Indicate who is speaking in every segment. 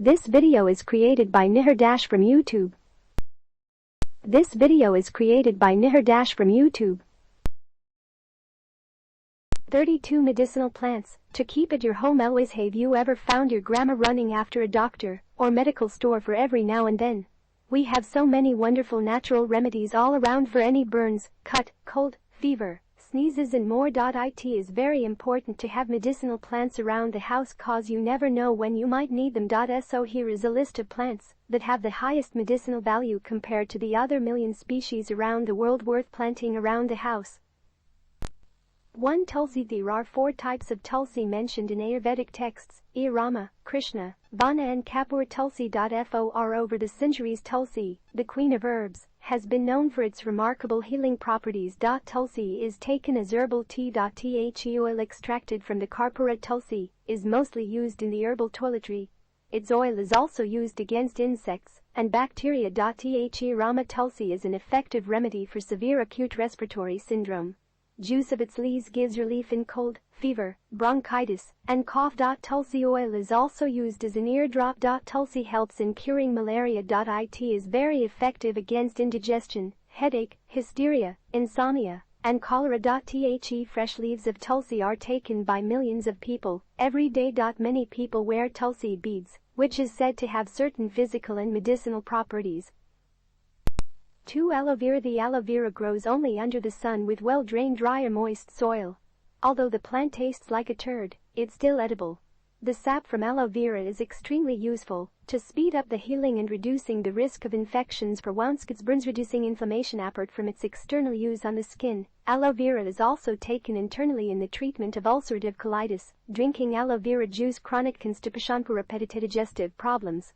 Speaker 1: This video is created by Nihar Dash from YouTube. This video is created by Nihar Dash from YouTube. 32 medicinal plants to keep at your home always. Have you ever found your grandma running after a doctor or medical store for every now and then? We have so many wonderful natural remedies all around for any burns, cut, cold, fever, sneezes and more. It is very important to have medicinal plants around the house cause you never know when you might need them. So here is a list of plants that have the highest medicinal value compared to the other million species around the world worth planting around the house. 1. Tulsi. There are 4 types of Tulsi mentioned in Ayurvedic texts: Rama, Krishna, Vana and Kapoor. Tulsi. For over the centuries, Tulsi, the queen of herbs, has been known for its remarkable healing properties. Tulsi is taken as herbal tea. The oil extracted from the Karpura Tulsi is mostly used in the herbal toiletry. Its oil is also used against insects and bacteria. Rama Tulsi is an effective remedy for severe acute respiratory syndrome. Juice of its leaves gives relief in cold, fever, bronchitis, and cough. Tulsi oil is also used as an eardrop. Tulsi helps in curing malaria. It is very effective against indigestion, headache, hysteria, insomnia, and cholera. Fresh leaves of Tulsi are taken by millions of people every day. Many people wear Tulsi beads, which is said to have certain physical and medicinal properties. 2. Aloe vera. The aloe vera grows only under the sun with well-drained, dry or moist soil. Although the plant tastes like a turd, it's still edible. The sap from aloe vera is extremely useful to speed up the healing and reducing the risk of infections for wounds, burns, reducing inflammation. Apart from its external use on the skin, aloe vera is also taken internally in the treatment of ulcerative colitis, drinking aloe vera juice, chronic constipation, for repetitive digestive problems.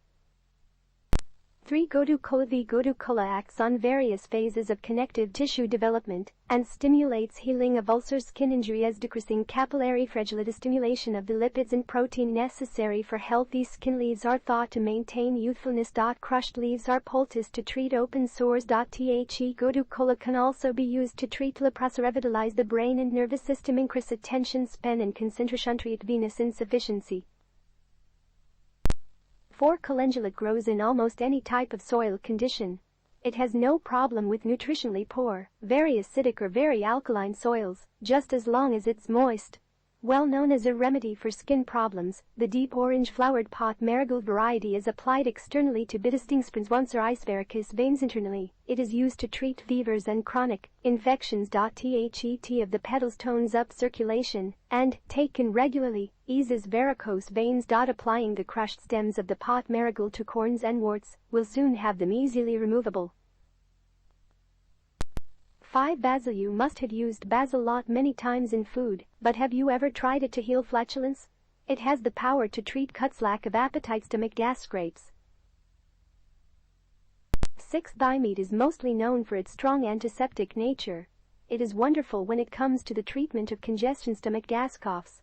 Speaker 1: 3. Gotu kola. The gotu kola acts on various phases of connective tissue development and stimulates healing of ulcers, skin injuries, decreasing capillary fragility, stimulation of the lipids and protein necessary for healthy skin. Leaves are thought to maintain youthfulness. Crushed leaves are poulticed to treat open sores. Gotu kola can also be used to treat leprosy, revitalize the brain and nervous system, increase attention span and concentration, treat venous insufficiency. 4. Calendula grows in almost any type of soil condition. It has no problem with nutritionally poor, very acidic or very alkaline soils, just as long as it's moist. Well known as a remedy for skin problems, the deep orange flowered pot marigold variety is applied externally to bitter springs, wounds or varicose veins. Internally, it is used to treat fevers and chronic infections. The of the petals tones up circulation and, taken regularly, eases varicose veins. Applying the crushed stems of the pot marigold to corns and warts will soon have them easily removable. 5. Basil. You must have used basil lot many times in food, but have you ever tried it to heal flatulence? It has the power to treat cuts, lack of appetite, stomach gas, scrapes. 6. Thigh meat is mostly known for its strong antiseptic nature. It is wonderful when it comes to the treatment of congestion, stomach gas, coughs.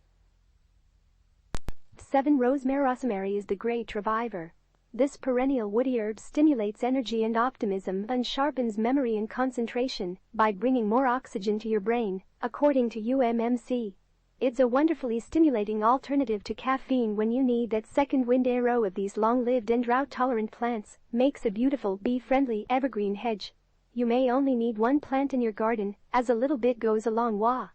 Speaker 1: 7. Rosemary. Rosemary is the great reviver. This perennial woody herb stimulates energy and optimism and sharpens memory and concentration by bringing more oxygen to your brain, according to UMMC. It's a wonderfully stimulating alternative to caffeine when you need that second wind. A row of these long-lived and drought-tolerant plants makes a beautiful bee-friendly evergreen hedge. You may only need one plant in your garden, as a little bit goes a long way.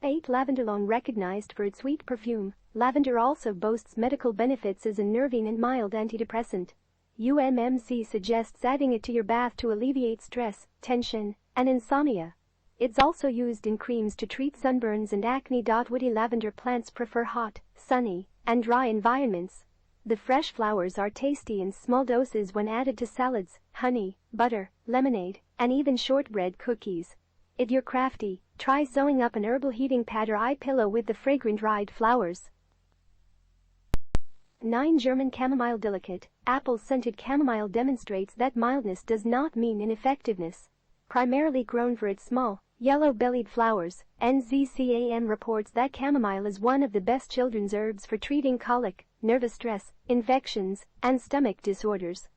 Speaker 1: 8. Lavender. Long recognized for its sweet perfume, lavender also boasts medical benefits as a nervine and mild antidepressant. UMMC suggests adding it to your bath to alleviate stress, tension, and insomnia. It's also used in creams to treat sunburns and acne. Woody lavender plants prefer hot, sunny, and dry environments. The fresh flowers are tasty in small doses when added to salads, honey, butter, lemonade, and even shortbread cookies. If you're crafty, try sewing up an herbal heating pad or eye pillow with the fragrant dried flowers. 9. German chamomile. Delicate, apple-scented chamomile demonstrates that mildness does not mean ineffectiveness. Primarily grown for its small, yellow-bellied flowers, NZCAM reports that chamomile is one of the best children's herbs for treating colic, nervous stress, infections, and stomach disorders.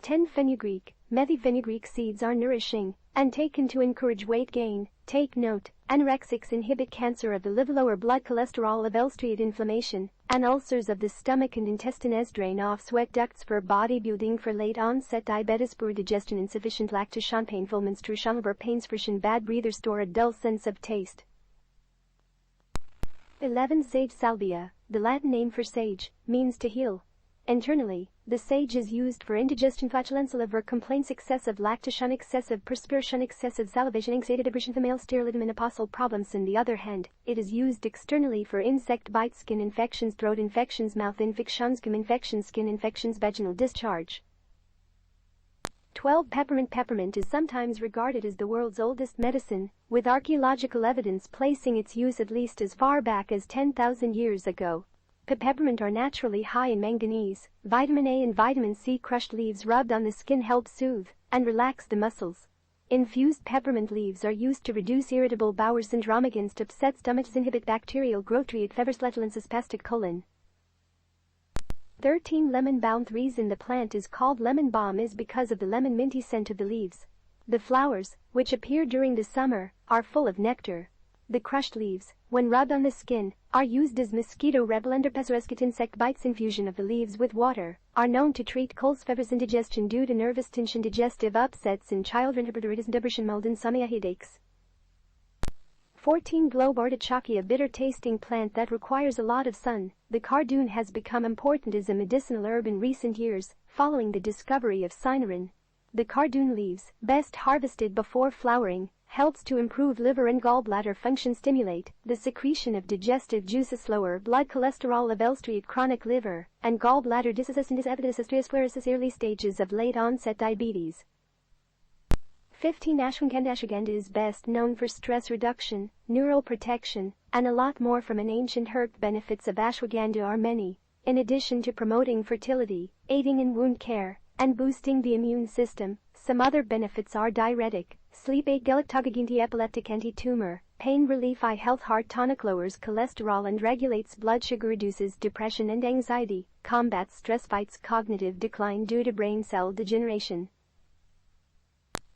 Speaker 1: 10. Fenugreek. Fenugreek seeds are nourishing and taken to encourage weight gain. Take note, anorexics inhibit cancer of the liver, lower blood cholesterol levels, treat inflammation and ulcers of the stomach and intestines, drain off sweat ducts for bodybuilding, for late onset diabetes, poor digestion, insufficient lactation, painful menstruation, liver pains, friction, bad breather, store a dull sense of taste. 11. Sage salvia. The Latin name for sage means to heal. Internally, the sage is used for indigestion, flatulence, liver complaints, excessive lactation, excessive perspiration, excessive salivation, anxiety, depression, female sterility, menopausal problems. On the other hand, it is used externally for insect bites, skin infections, throat infections, mouth infections, gum infections, skin infections, vaginal discharge. 12. Peppermint. Peppermint is sometimes regarded as the world's oldest medicine, with archaeological evidence placing its use at least as far back as 10,000 years ago. Peppermint are naturally high in manganese, vitamin A and vitamin C. Crushed leaves rubbed on the skin help soothe and relax the muscles. Infused peppermint leaves are used to reduce irritable bowel syndrome, against upset stomachs, inhibit bacterial growth, treat fevers, flatulence, spastic colon. 13. Lemon balm. The reason the plant is called lemon balm is because of the lemon minty scent of the leaves. The flowers, which appear during the summer, are full of nectar. The crushed leaves, when rubbed on the skin, are used as mosquito repellent or pestilential insect bites. Infusion of the leaves with water are known to treat colds, fevers, indigestion due to nervous tension, digestive upsets in children, hyperthyroidism, depression, mold, insomnia, headaches. 14. Globe artichoke. A bitter-tasting plant that requires a lot of sun. The cardoon has become important as a medicinal herb in recent years, following the discovery of cynarin. The cardoon leaves, best harvested before flowering, helps to improve liver and gallbladder function, stimulate the secretion of digestive juices, lower blood cholesterol levels, treat chronic liver and gallbladder diseases, and is evidence of sclerosis, early stages of late-onset diabetes. 15. Ashwagandha. Ashwagandha is best known for stress reduction, neural protection, and a lot more from an ancient herb. Benefits of ashwagandha are many. In addition to promoting fertility, aiding in wound care, and boosting the immune system, some other benefits are diuretic, sleep aid, galactose, epileptic, anti-tumor, pain relief, eye health, heart tonic, lowers cholesterol and regulates blood sugar, reduces depression and anxiety, combats stress, fights cognitive decline due to brain cell degeneration.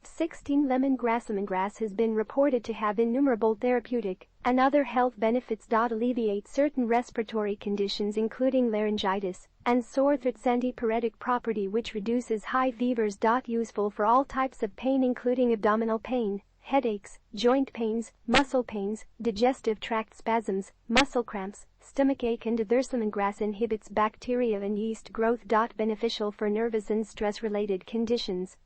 Speaker 1: 16. Lemongrass. Lemongrass has been reported to have innumerable therapeutic and other health benefits. Alleviate certain respiratory conditions including laryngitis and sore throats. Antipyretic property which reduces high fevers. Useful for all types of pain including abdominal pain, headaches, joint pains, muscle pains, digestive tract spasms, muscle cramps, stomach ache and others. Lemongrass inhibits bacteria and yeast growth. Beneficial for nervous and stress-related conditions.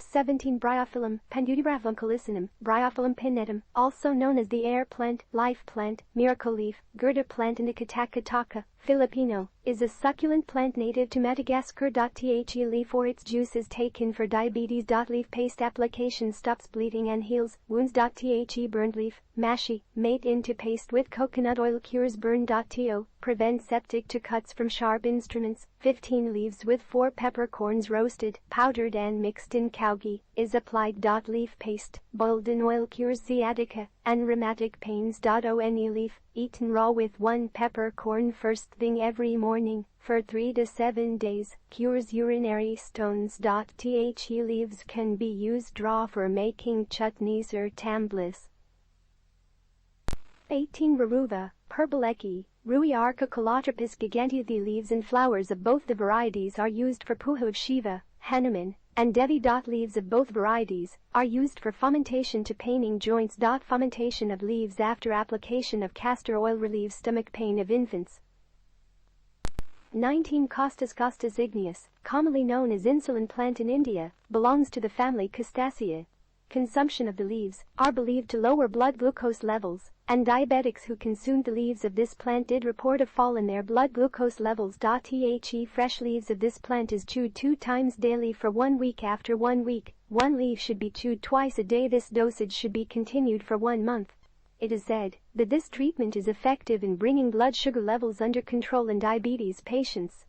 Speaker 1: 17. Bryophyllum. Pandudibryophyllum calicinum, Bryophyllum pinnetum, also known as the air plant, life plant, miracle leaf, Gerda plant, indica Catagory, Filipino, is a succulent plant native to Madagascar. The leaf or its juice is taken for diabetes. Leaf paste application stops bleeding and heals wounds. The burned leaf, mashi, made into paste with coconut oil, cures burn. To prevent septic to cuts from sharp instruments. 15. Leaves with 4 peppercorns roasted, powdered and mixed in cow ghee, is applied. Leaf paste, boiled in oil, cures sciatica and rheumatic pains. One leaf, eaten raw with 1 peppercorn first thing every morning, for 3 to 7 days, cures urinary stones. The leaves can be used raw for making chutneys or tamblis. 18. Ruruva, Herbal eki, Rui arca calotropis gigantea. The leaves and flowers of both the varieties are used for puja of Shiva, Hanuman, and Devi. Leaves of both varieties are used for fomentation to paining joints. Fomentation of leaves after application of castor oil relieves stomach pain of infants. 19. Costus. Costus igneus, commonly known as insulin plant in India, belongs to the family Castaceae. Consumption of the leaves are believed to lower blood glucose levels, and diabetics who consumed the leaves of this plant did report a fall in their blood glucose levels. The fresh leaves of this plant is chewed 2 times daily for 1 week. After 1 week, 1 leaf should be chewed twice a day. This dosage should be continued for 1 month. It is said that this treatment is effective in bringing blood sugar levels under control in diabetes patients.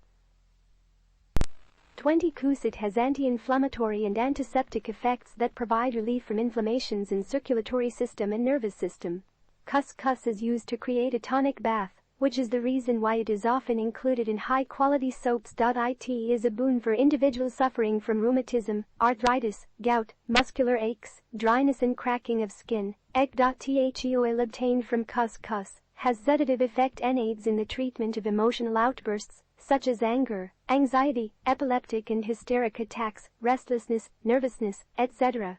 Speaker 1: 20. Kusit has anti-inflammatory and antiseptic effects that provide relief from inflammations in circulatory system and nervous system. Couscous is used to create a tonic bath, which is the reason why it is often included in high-quality soaps. It is a boon for individuals suffering from rheumatism, arthritis, gout, muscular aches, dryness and cracking of skin. Egg. The oil obtained from couscous has sedative effect and aids in the treatment of emotional outbursts, such as anger, anxiety, epileptic and hysteric attacks, restlessness, nervousness, etc.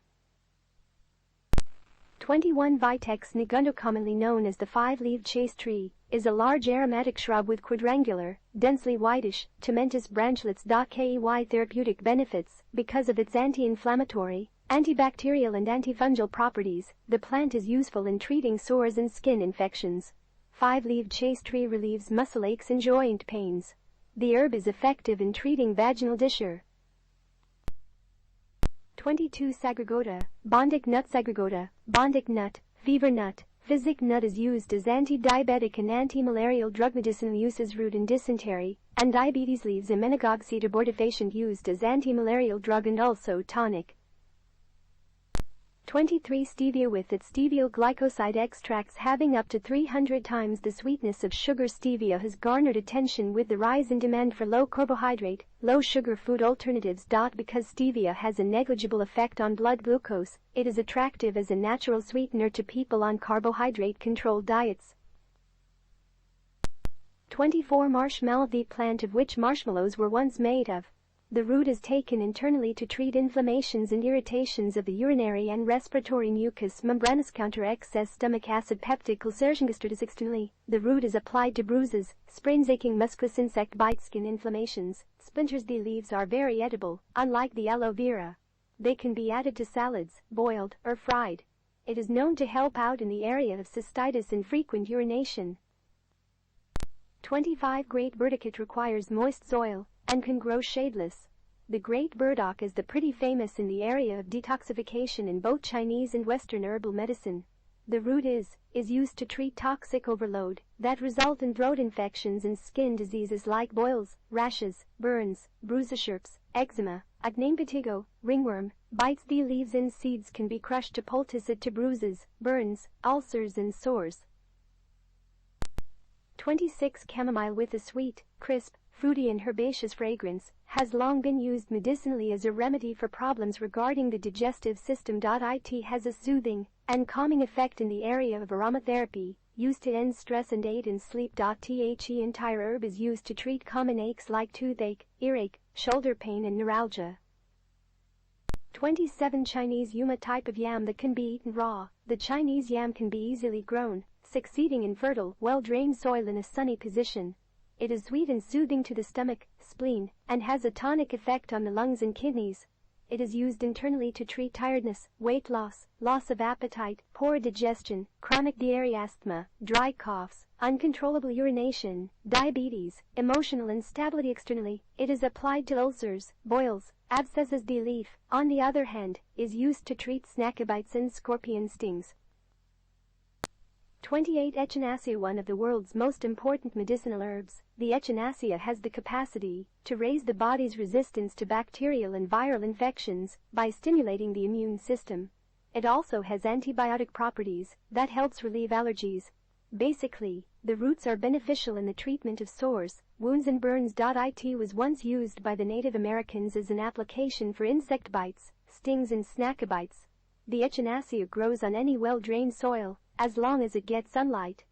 Speaker 1: 21. Vitex nigundo, commonly known as the five-leaved chaste tree, is a large aromatic shrub with quadrangular, densely whitish, tomentous branchlets. Key therapeutic benefits. Because of its anti-inflammatory, antibacterial and antifungal properties, the plant is useful in treating sores and skin infections. Five-leaved chaste tree relieves muscle aches and joint pains. The herb is effective in treating vaginal dysure. 22. Sagragota, bondic nut. Sagragota, bondic nut, fever nut, physic nut is used as anti-diabetic and anti-malarial drug. Medicinal uses: root in dysentery and diabetes, leaves emmenagogue seed abortifacient, used as anti-malarial drug and also tonic. 23. Stevia. With its stevia glycoside extracts having up to 300 times the sweetness of sugar, stevia has garnered attention with the rise in demand for low-carbohydrate, low-sugar food alternatives. Because stevia has a negligible effect on blood glucose, it is attractive as a natural sweetener to people on carbohydrate-controlled diets. 24. Marshmallow. The plant of which marshmallows were once made of. The root is taken internally to treat inflammations and irritations of the urinary and respiratory mucous membranes, counter excess stomach acid, peptic ulceration. Gastritis. Externally, the root is applied to bruises, sprains, aching, muscus, insect bites, skin inflammations, splinters. The leaves are very edible, unlike the aloe vera. They can be added to salads, boiled, or fried. It is known to help out in the area of cystitis and frequent urination. 25. Great burdock. It requires moist soil and can grow shadeless. The great burdock is pretty famous in the area of detoxification in both Chinese and Western herbal medicine. The root is used to treat toxic overload that result in throat infections and skin diseases like boils, rashes, burns, bruisesherps, eczema, acne, impetigo, ringworm, bites. The leaves and seeds can be crushed to poultice it to bruises, burns, ulcers and sores. 26. Chamomile. With a sweet, crisp, fruity and herbaceous fragrance, has long been used medicinally as a remedy for problems regarding the digestive system. It has a soothing and calming effect in the area of aromatherapy, used to end stress and aid in sleep. The entire herb is used to treat common aches like toothache, earache, shoulder pain and neuralgia. 27. Chinese yum. A type of yam that can be eaten raw. The Chinese yam can be easily grown, succeeding in fertile, well-drained soil in a sunny position. It is sweet and soothing to the stomach, spleen, and has a tonic effect on the lungs and kidneys. It is used internally to treat tiredness, weight loss, loss of appetite, poor digestion, chronic diarrhea, asthma, dry coughs, uncontrollable urination, diabetes, emotional instability. Externally, it is applied to ulcers, boils, abscesses. The leaf, on the other hand, is used to treat snackabites and scorpion stings. 28. Echinacea. One of the world's most important medicinal herbs, the echinacea has the capacity to raise the body's resistance to bacterial and viral infections by stimulating the immune system. It also has antibiotic properties that helps relieve allergies. Basically, the roots are beneficial in the treatment of sores, wounds and burns. It was once used by the Native Americans as an application for insect bites, stings and snackabites. The echinacea grows on any well-drained soil, as long as it gets sunlight.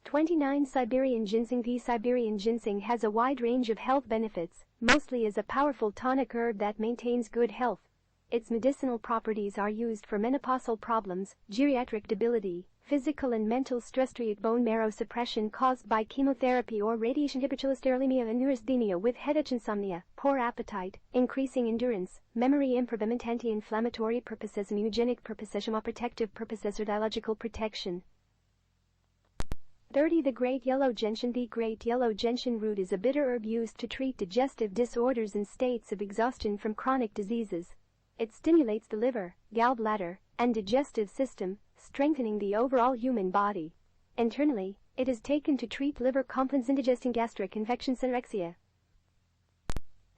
Speaker 1: 29. Siberian ginseng. The Siberian ginseng has a wide range of health benefits, mostly as a powerful tonic herb that maintains good health. Its medicinal properties are used for menopausal problems, geriatric debility, physical and mental stress, treat bone marrow suppression caused by chemotherapy or radiation, hypercholesterolemia and neurasthenia with headache, insomnia, poor appetite, increasing endurance, memory improvement, anti-inflammatory purposes, immunogenic purposes, protective purposes or biological protection. 30. The great yellow gentian. The great yellow gentian root is a bitter herb used to treat digestive disorders and states of exhaustion from chronic diseases. It stimulates the liver, gallbladder, and digestive system, strengthening the overall human body. Internally, it is taken to treat liver complaints, indigestion, gastric infections, and anorexia.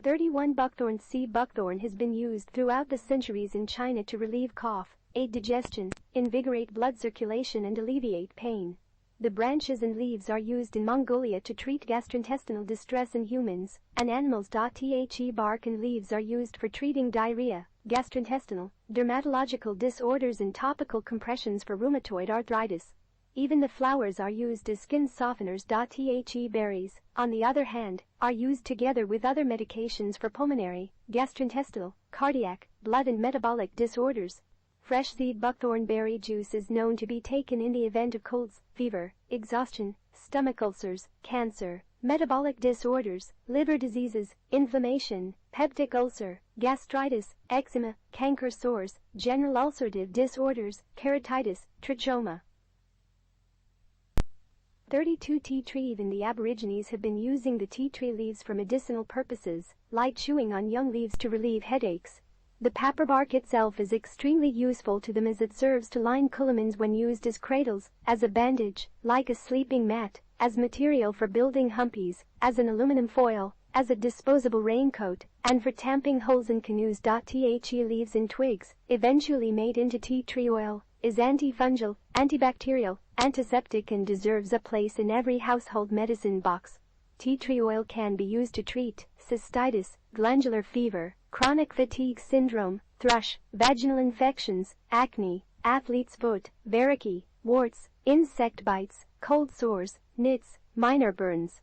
Speaker 1: 31. Buckthorn. C. Buckthorn has been used throughout the centuries in China to relieve cough, aid digestion, invigorate blood circulation and alleviate pain. The branches and leaves are used in Mongolia to treat gastrointestinal distress in humans and animals. The bark and leaves are used for treating diarrhea, gastrointestinal, dermatological disorders and topical compressions for rheumatoid arthritis. Even the flowers are used as skin softeners. The berries, on the other hand, are used together with other medications for pulmonary, gastrointestinal, cardiac, blood and metabolic disorders. Fresh seed buckthorn berry juice is known to be taken in the event of colds, fever, exhaustion, stomach ulcers, cancer, metabolic disorders, liver diseases, inflammation, peptic ulcer, gastritis, eczema, canker sores, general ulcerative disorders, keratitis, trachoma. 32 Tea tree. Even the Aborigines have been using the tea tree leaves for medicinal purposes, like chewing on young leaves to relieve headaches. The paper bark itself is extremely useful to them as it serves to line culamins when used as cradles, as a bandage, like a sleeping mat, as material for building humpies, as an aluminum foil, as a disposable raincoat, and for tamping holes in canoes. The leaves and twigs, eventually made into tea tree oil, is antifungal, antibacterial, antiseptic and deserves a place in every household medicine box. Tea tree oil can be used to treat cystitis, glandular fever, chronic fatigue syndrome, thrush, vaginal infections, acne, athlete's foot, varicose, warts, insect bites, cold sores, nits, minor burns.